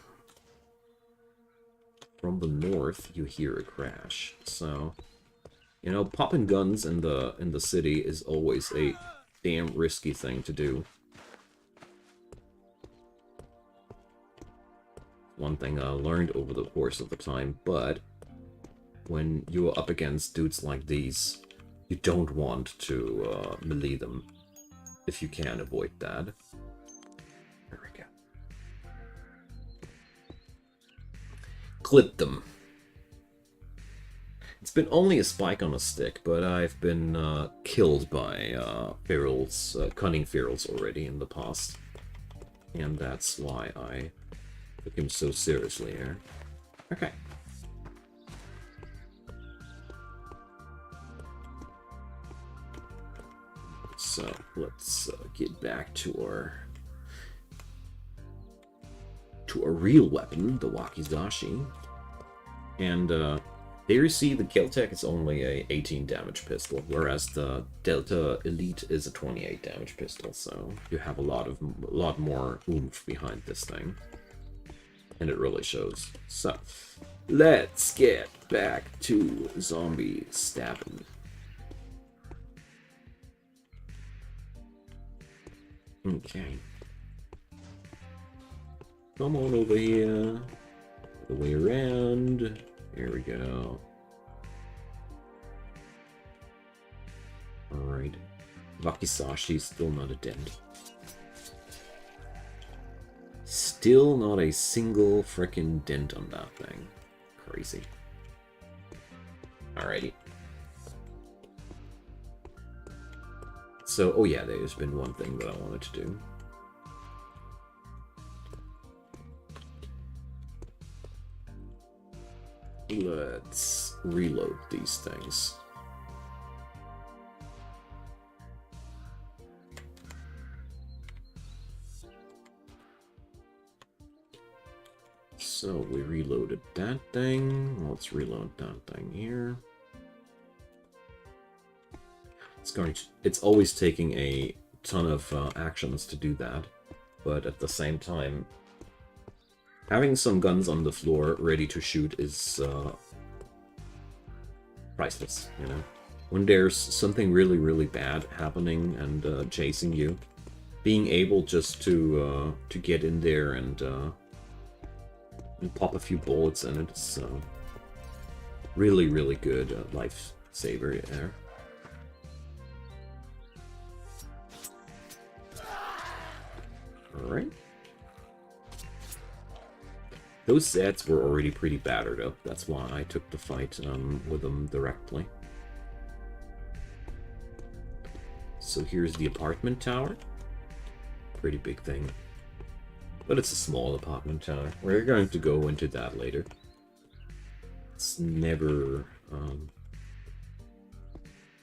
From the north, you hear a crash, so... You know, popping guns in the city is always a damn risky thing to do. One thing I learned over the course of the time, but... When you're up against dudes like these, you don't want to melee them, if you can avoid that. There we go. Clip them. It's been only a spike on a stick, but I've been killed by ferals, cunning ferals already in the past. And that's why I took him so seriously here. Okay. So let's get back to our real weapon, the Wakizashi. And there you see the Keltec is only a 18 damage pistol, whereas the Delta Elite is a 28 damage pistol. So you have a lot more oomph behind this thing, and it really shows. So let's get back to zombie stabbing. Okay. Come on over here. The way around. Here we go. Alright. Wakisashi's still not a dent. Still not a single frickin' dent on that thing. Crazy. Alrighty. So, oh yeah, there's been one thing that I wanted to do. Let's reload these things. So we reloaded that thing. Let's reload that thing here. It's always taking a ton of actions to do that, but at the same time, having some guns on the floor ready to shoot is priceless, you know? When there's something really, really bad happening and chasing you, being able just to get in there and pop a few bullets in it's really, really good lifesaver there. Alright. Those sets were already pretty battered up. That's why I took the fight with them directly. So here's the apartment tower. Pretty big thing. But it's a small apartment tower. We're going to go into that later. It's never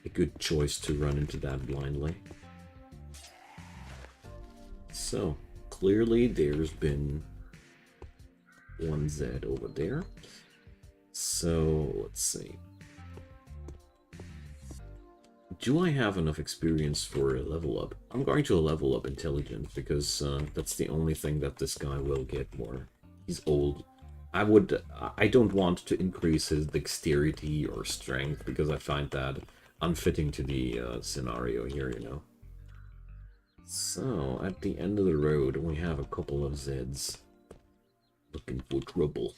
a good choice to run into that blindly. So, clearly there's been one Z over there. So, let's see. Do I have enough experience for a level up? I'm going to level up intelligence because that's the only thing that this guy will get more. He's old. I don't want to increase his dexterity or strength because I find that unfitting to the scenario here, you know. So, at the end of the road, we have a couple of Zeds looking for trouble.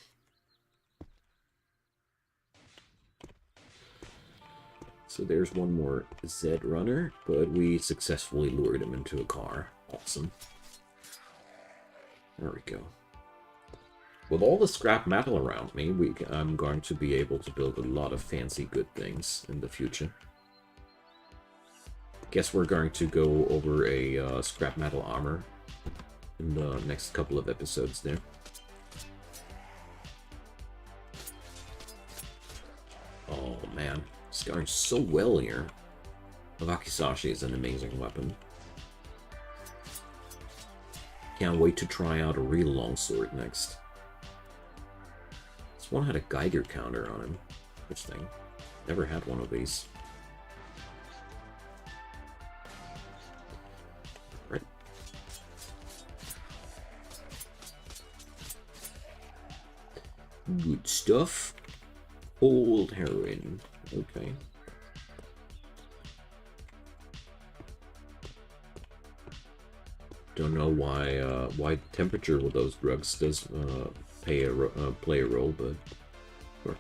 So there's one more Z runner, but we successfully lured him into a car. Awesome. There we go. With all the scrap metal around me, I'm going to be able to build a lot of fancy good things in the future. Guess we're going to go over a scrap metal armor in the next couple of episodes there. Oh man, it's going so well here. Wakizashi is an amazing weapon. Can't wait to try out a real longsword next. This one had a Geiger counter on him. Interesting. Never had one of these. Right. Good stuff. Old heroin. Okay. Don't know why temperature with those drugs does play a role, but sure.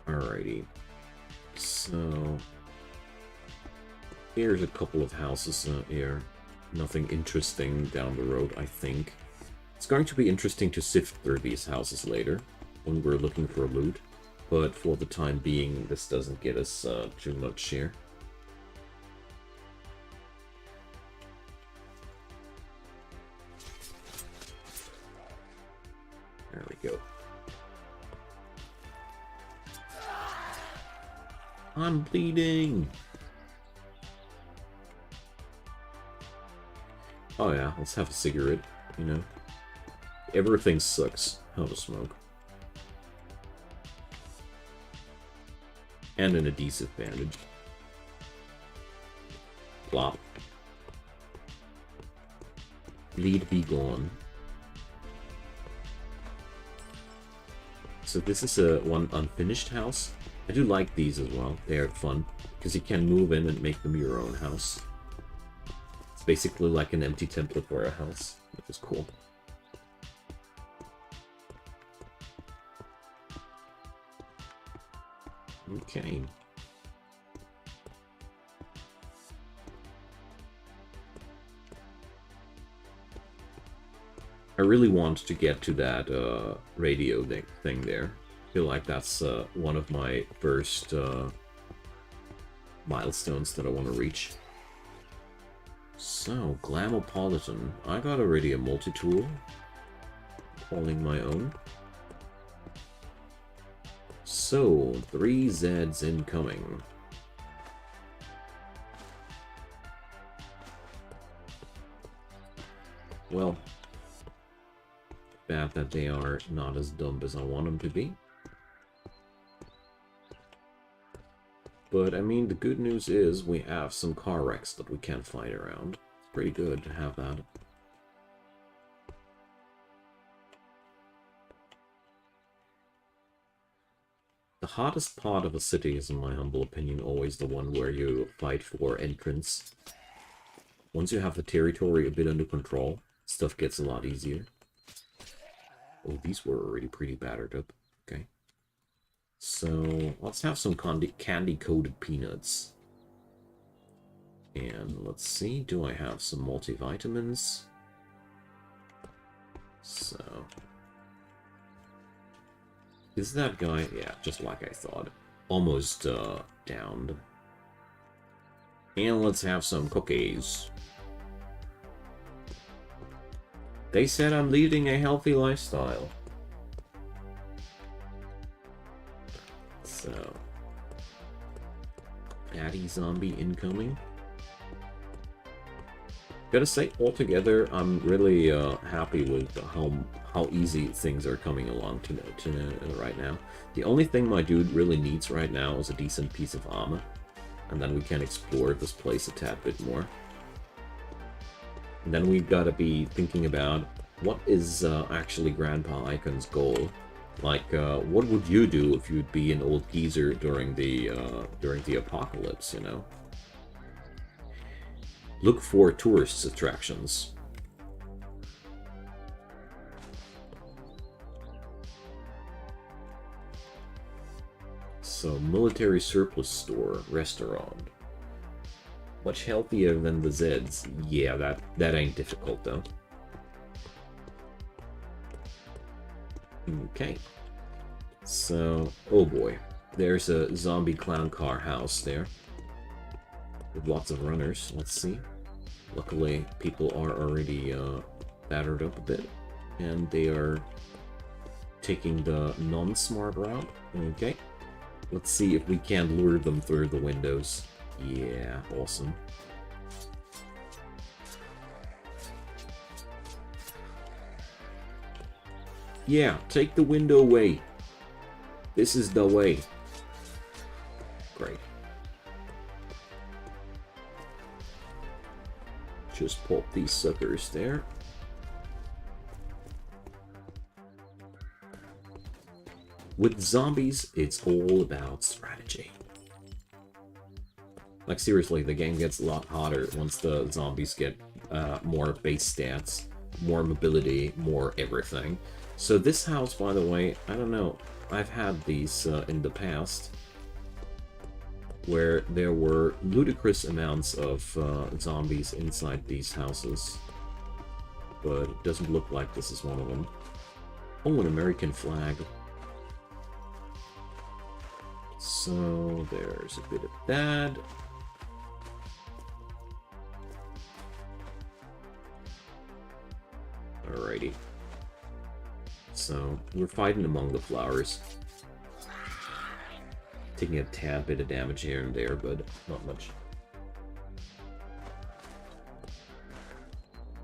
Alrighty. So here's a couple of houses here. Nothing interesting down the road, I think. It's going to be interesting to sift through these houses later when we're looking for loot, but for the time being, this doesn't get us too much here. There we go. I'm bleeding! Oh yeah, let's have a cigarette, you know. Everything sucks. How to smoke. And an adhesive bandage. Plop. Bleed be gone. So this is one unfinished house. I do like these as well. They are fun because you can move in and make them your own house. It's basically like an empty template for a house, which is cool. Okay. I really want to get to that radio thing there. I feel like that's one of my first milestones that I want to reach. So, Glamopolitan. I got already a multi-tool. Calling my own. So, 3 Zeds incoming. Well, bad that they are not as dumb as I want them to be. But, I mean, the good news is we have some car wrecks that we can fight around. It's pretty good to have that. The hottest part of a city is, in my humble opinion, always the one where you fight for entrance. Once you have the territory a bit under control, stuff gets a lot easier. Oh, these were already pretty battered up. Okay. So, let's have some candy-coated peanuts. And let's see, do I have some multivitamins? So... is that guy? Yeah, just like I thought. Almost, downed. And let's have some cookies. They said I'm leading a healthy lifestyle. So... Daddy zombie incoming. Gotta say, altogether, I'm really happy with how easy things are coming along right now. The only thing my dude really needs right now is a decent piece of armor, and then we can explore this place a tad bit more. And then we've got to be thinking about what is actually Grandpa Icon's goal. Like, what would you do if you'd be an old geezer during the apocalypse? You know. Look for tourist attractions. So, military surplus store, restaurant. Much healthier than the Zeds. Yeah, that ain't difficult though. Okay. So, oh boy. There's a zombie clown car house there. With lots of runners. Let's see. Luckily, people are already battered up a bit. And they are taking the non-smart route. Okay. Let's see if we can lure them through the windows. Yeah, awesome. Yeah, take the window away. This is the way. Great. Just pop these suckers there. With zombies, it's all about strategy. Like, seriously, the game gets a lot hotter once the zombies get more base stats, more mobility, more everything. So this house, by the way, I don't know, I've had these in the past, where there were ludicrous amounts of zombies inside these houses. But it doesn't look like this is one of them. Oh, an American flag. So, there's a bit of that. Alrighty. So, we're fighting among the flowers. Taking a tad bit of damage here and there, but not much.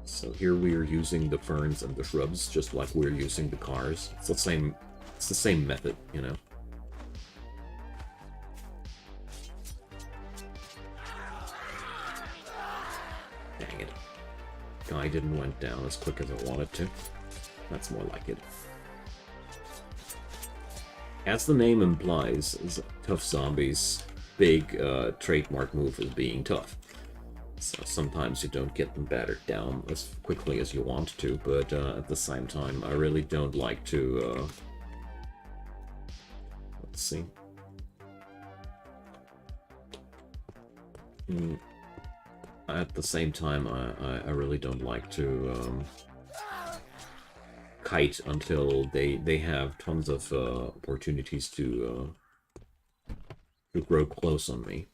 So here we are using the ferns and the shrubs, just like we're using the cars. It's the same method, you know. Dang it. Guy didn't went down as quick as I wanted to. That's more like it. As the name implies, tough zombies' big trademark move is being tough. So sometimes you don't get them battered down as quickly as you want to, but at the same time, I really don't like to... let's see. At the same time, I really don't like to kite until they have tons of opportunities to grow close on me.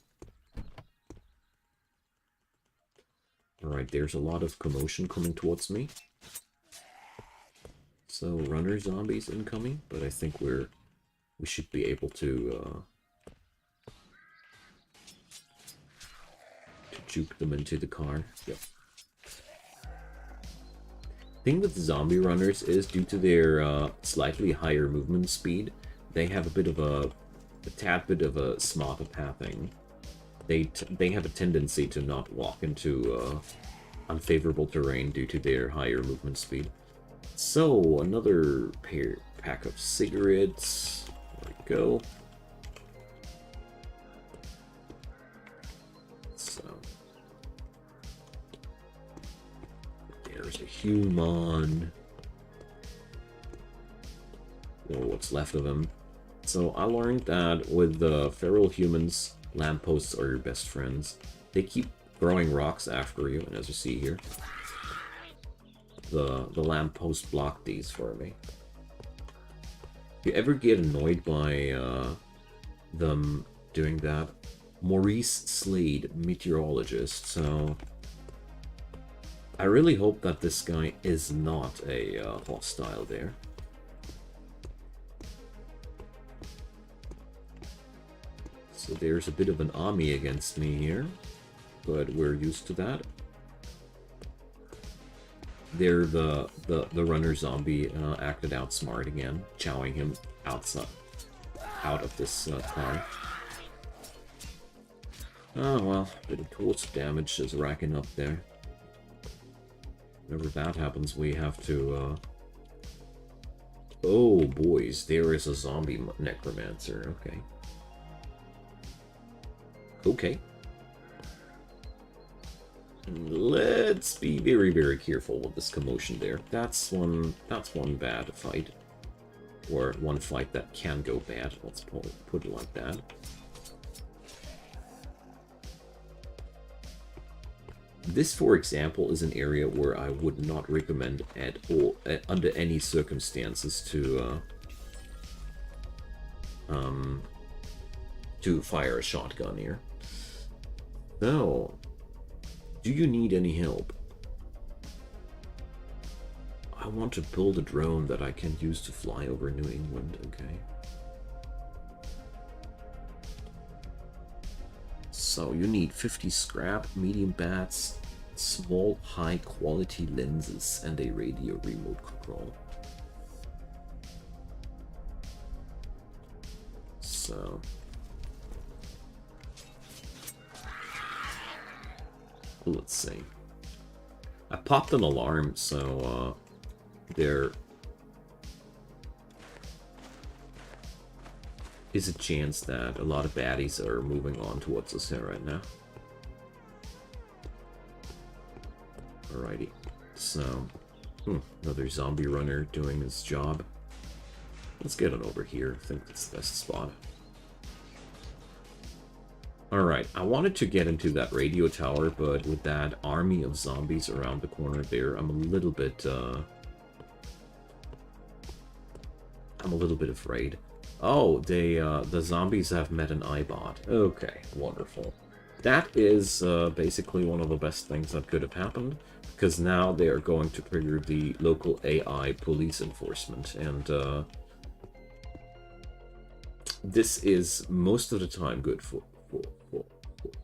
Alright, there's a lot of commotion coming towards me. So, runner zombies incoming, but I think we should be able to juke them into the car. Yep. Thing with zombie runners is due to their slightly higher movement speed, they have a tad bit of a smarter pathing. They have a tendency to not walk into unfavorable terrain due to their higher movement speed. So another pack of cigarettes. There we go. So there's a human. Or what's left of him. So I learned that with the feral humans, lampposts are your best friends. They keep throwing rocks after you, and as you see here, the lamppost blocked these for me. If you ever get annoyed by them doing that, Maurice Slade, meteorologist. So I really hope that this guy is not a hostile there. So there's a bit of an army against me here, but we're used to that. There, the runner zombie acted out smart again, chowing him out of this car. Oh well, a bit of course damage is racking up there. Whenever that happens, we have to. Oh boys, there is a zombie necromancer. Okay. Okay. Let's be very, very careful with this commotion there. That's one bad fight. Or one fight that can go bad, let's put it like that. This, for example, is an area where I would not recommend at all, under any circumstances, to fire a shotgun here. So, do you need any help? I want to build a drone that I can use to fly over New England, okay? So, you need 50 scrap, medium bats, small high-quality lenses, and a radio remote control. So... let's see. I popped an alarm, so there is a chance that a lot of baddies are moving on towards us here right now. Alrighty. So, another zombie runner doing his job. Let's get it over here. I think that's the best spot. Alright, I wanted to get into that radio tower, but with that army of zombies around the corner there, I'm a little bit afraid. Oh, the zombies have met an iBot. Okay, wonderful. That is basically one of the best things that could have happened, because now they are going to trigger the local AI police enforcement, and this is most of the time good for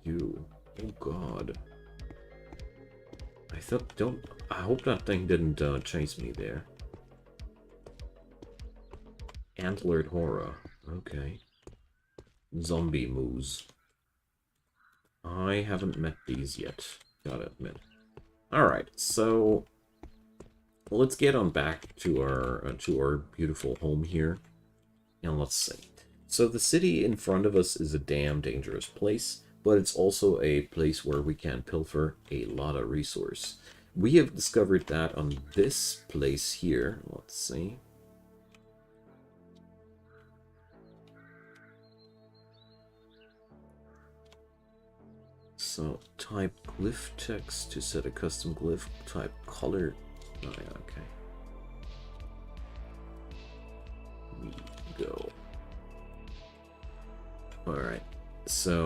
you. Oh god. I hope that thing didn't chase me there. Antlered horror. Okay. Zombie moose. I haven't met these yet, gotta admit. Alright, so let's get on back to our beautiful home here. And let's see. So the city in front of us is a damn dangerous place, but it's also a place where we can pilfer a lot of resource. We have discovered that on this place here. Let's see. So type glyph text to set a custom glyph, type color. Oh yeah, okay. We go. Alright, so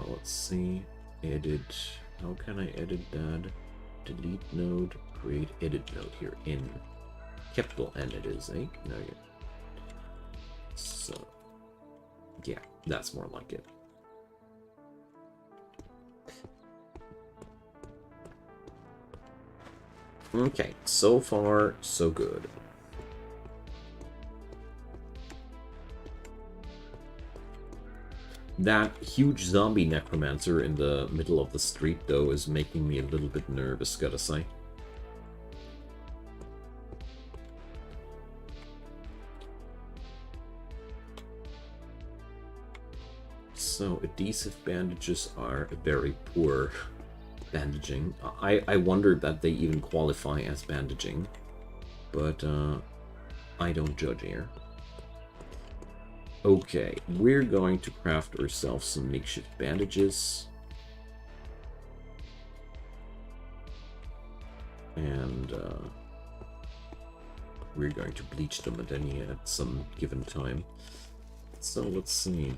let's see. Edit. How can I edit that? Delete node, create edit node here in capital N it is, eh? No, yeah. So, yeah, that's more like it. Okay, so far, so good. That huge zombie necromancer in the middle of the street, though, is making me a little bit nervous, gotta say. So, adhesive bandages are very poor bandaging. I wondered that they even qualify as bandaging, but I don't judge here. Okay, we're going to craft ourselves some makeshift bandages. And we're going to bleach them at some given time. So let's see.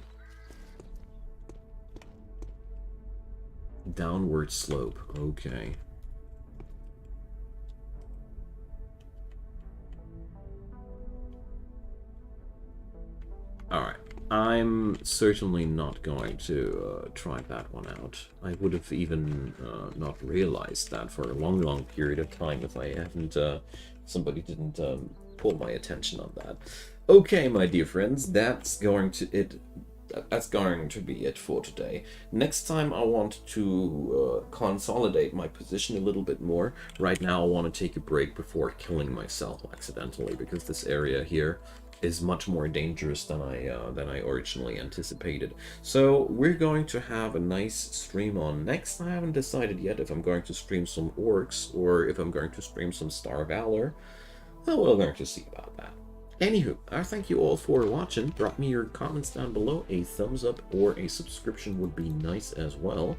Downward slope, okay. Alright, I'm certainly not going to try that one out. I would have even not realized that for a long, long period of time if I hadn't, somebody didn't pull my attention on that. Okay, my dear friends, that's going to be it for today. Next time I want to consolidate my position a little bit more. Right now I want to take a break before killing myself accidentally, because this area here is much more dangerous than I originally anticipated. So we're going to have a nice stream on next. I haven't decided yet if I'm going to stream some orcs or if I'm going to stream some Star Valor. Well, we're going to see about that. Anywho, I thank you all for watching. Drop me your comments down below. A thumbs up or a subscription would be nice as well.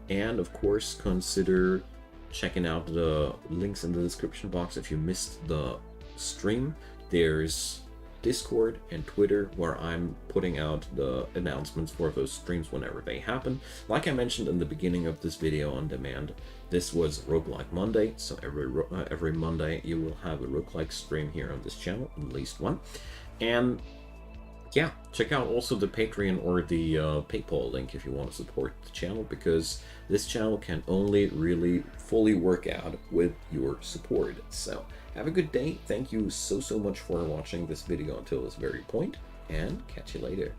And of course, consider checking out the links in the description box if you missed the stream. There's Discord and Twitter where I'm putting out the announcements for those streams whenever they happen. Like I mentioned in the beginning of this video on demand, this was Roguelike Monday, so every Monday you will have a roguelike stream here on this channel, at least one. And yeah, check out also the Patreon or the PayPal link if you want to support the channel, because this channel can only really fully work out with your support. So have a good day. Thank you so much for watching this video until this very point, and catch you later.